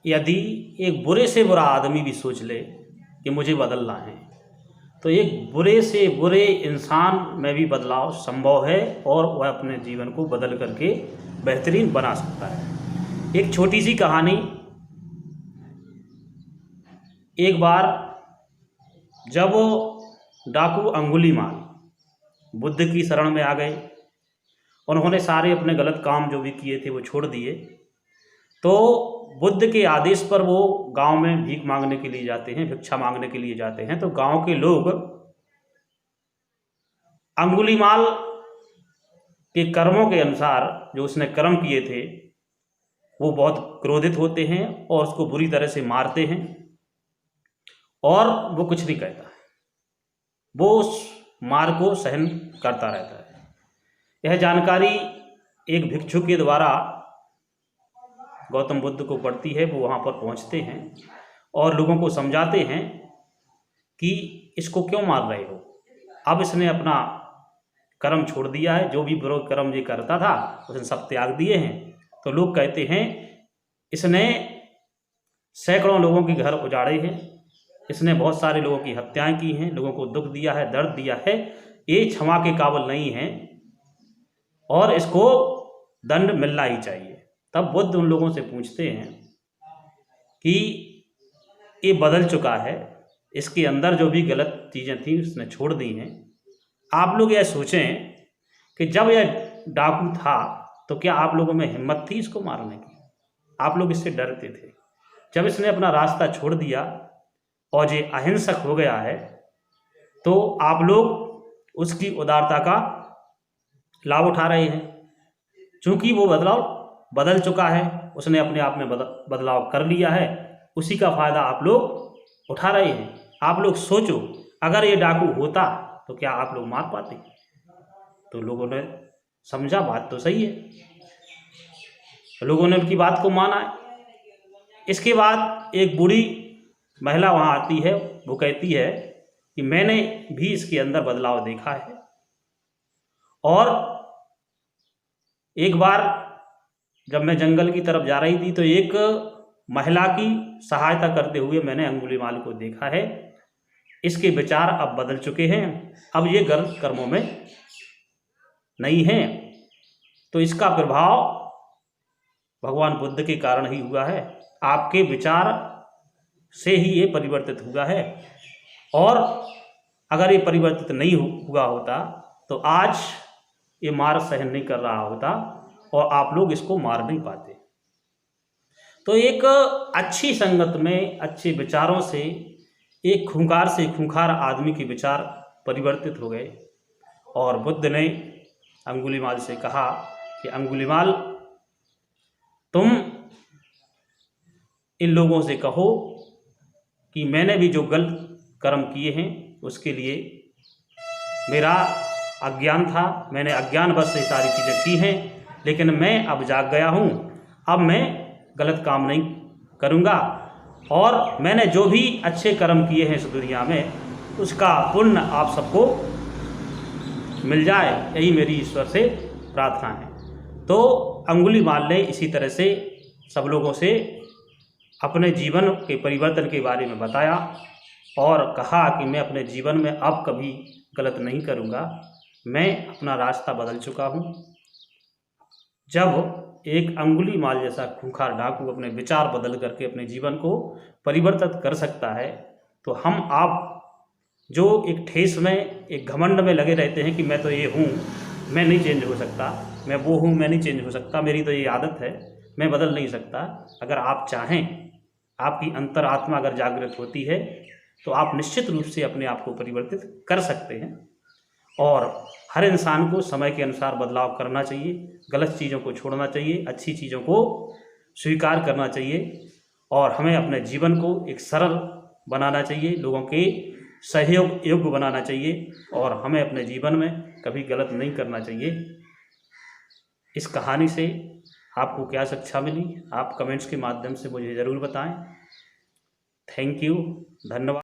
यदि एक बुरे से बुरा आदमी भी सोच ले कि मुझे बदलना है, तो एक बुरे से बुरे इंसान में भी बदलाव संभव है और वह अपने जीवन को बदल करके बेहतरीन बना सकता है। एक छोटी सी कहानी। एक बार जब डाकू अंगुलीमाल बुद्ध की शरण में आ गए, उन्होंने सारे अपने गलत काम जो भी किए थे वो छोड़ दिए, तो बुद्ध के आदेश पर वो गांव में भीख मांगने के लिए जाते हैं, भिक्षा मांगने के लिए जाते हैं। तो गांव के लोग अंगुलीमाल के कर्मों के अनुसार, जो उसने कर्म किए थे, वो बहुत क्रोधित होते हैं और उसको बुरी तरह से मारते हैं, और वो कुछ नहीं कहता, वो उस मार को सहन करता रहता है। यह जानकारी एक भिक्षु के द्वारा गौतम बुद्ध को पड़ती है। वो वहाँ पर पहुँचते हैं और लोगों को समझाते हैं कि इसको क्यों मार रहे हो, अब इसने अपना कर्म छोड़ दिया है, जो भी बुरा कर्म ये करता था उसने सब त्याग दिए हैं। तो लोग कहते हैं इसने सैकड़ों लोगों के घर उजाड़े हैं, इसने बहुत सारे लोगों की हत्याएं की हैं, लोगों को दुख दिया है, दर्द दिया है, ये क्षमा के काबिल नहीं है और इसको दंड मिलना ही चाहिए। तब बुद्ध उन लोगों से पूछते हैं कि ये बदल चुका है, इसके अंदर जो भी गलत चीज़ें थी उसने छोड़ दी हैं। आप लोग यह सोचें कि जब यह डाकू था तो क्या आप लोगों में हिम्मत थी इसको मारने की? आप लोग इससे डरते थे। जब इसने अपना रास्ता छोड़ दिया और ये अहिंसक हो गया है, तो आप लोग उसकी उदारता का लाभ उठा रहे हैं। चूँकि वो बदल चुका है, उसने अपने आप में बदलाव कर लिया है, उसी का फ़ायदा आप लोग उठा रहे हैं। आप लोग सोचो, अगर ये डाकू होता तो क्या आप लोग मार पाते? तो लोगों ने समझा बात तो सही है, लोगों ने उनकी बात को माना है। इसके बाद एक बूढ़ी महिला वहाँ आती है, वो कहती है कि मैंने भी इसके अंदर बदलाव देखा है, और एक बार जब मैं जंगल की तरफ जा रही थी तो एक महिला की सहायता करते हुए मैंने अंगुलीमाल को देखा है। इसके विचार अब बदल चुके हैं, अब ये गलत कर्मों में नहीं है। तो इसका प्रभाव भगवान बुद्ध के कारण ही हुआ है, आपके विचार से ही ये परिवर्तित हुआ है। और अगर ये परिवर्तित नहीं हुआ होता तो आज ये मार सहन नहीं कर रहा होता और आप लोग इसको मार नहीं पाते। तो एक अच्छी संगत में अच्छे विचारों से एक खूंखार से खूंखार आदमी के विचार परिवर्तित हो गए, और बुद्ध ने अंगुलीमाल से कहा कि अंगुलीमाल, तुम इन लोगों से कहो कि मैंने भी जो गलत कर्म किए हैं उसके लिए मेरा अज्ञान था, मैंने अज्ञानवश से सारी चीज़ें की हैं, लेकिन मैं अब जाग गया हूँ, अब मैं गलत काम नहीं करूँगा, और मैंने जो भी अच्छे कर्म किए हैं इस दुनिया में उसका पुण्य आप सबको मिल जाए, यही मेरी ईश्वर से प्रार्थना है। तो अंगुलीमाल ने इसी तरह से सब लोगों से अपने जीवन के परिवर्तन के बारे में बताया और कहा कि मैं अपने जीवन में अब कभी गलत नहीं करूँगा, मैं अपना रास्ता बदल चुका हूँ। जब एक अंगुलीमाल जैसा खूंखार डाकू अपने विचार बदल करके अपने जीवन को परिवर्तित कर सकता है, तो हम आप जो एक ठेस में, एक घमंड में लगे रहते हैं कि मैं तो ये हूँ, मैं नहीं चेंज हो सकता, मैं वो हूँ, मैं नहीं चेंज हो सकता, मेरी तो ये आदत है, मैं बदल नहीं सकता। अगर आप चाहें, आपकी अंतरात्मा अगर जागृत होती है तो आप निश्चित रूप से अपने आप को परिवर्तित कर सकते हैं। और हर इंसान को समय के अनुसार बदलाव करना चाहिए, गलत चीज़ों को छोड़ना चाहिए, अच्छी चीज़ों को स्वीकार करना चाहिए, और हमें अपने जीवन को एक सरल बनाना चाहिए, लोगों के सहयोग योग्य बनाना चाहिए, और हमें अपने जीवन में कभी गलत नहीं करना चाहिए। इस कहानी से आपको क्या शिक्षा मिली, आप कमेंट्स के माध्यम से मुझे ज़रूर बताएं। थैंक यू, धन्यवाद।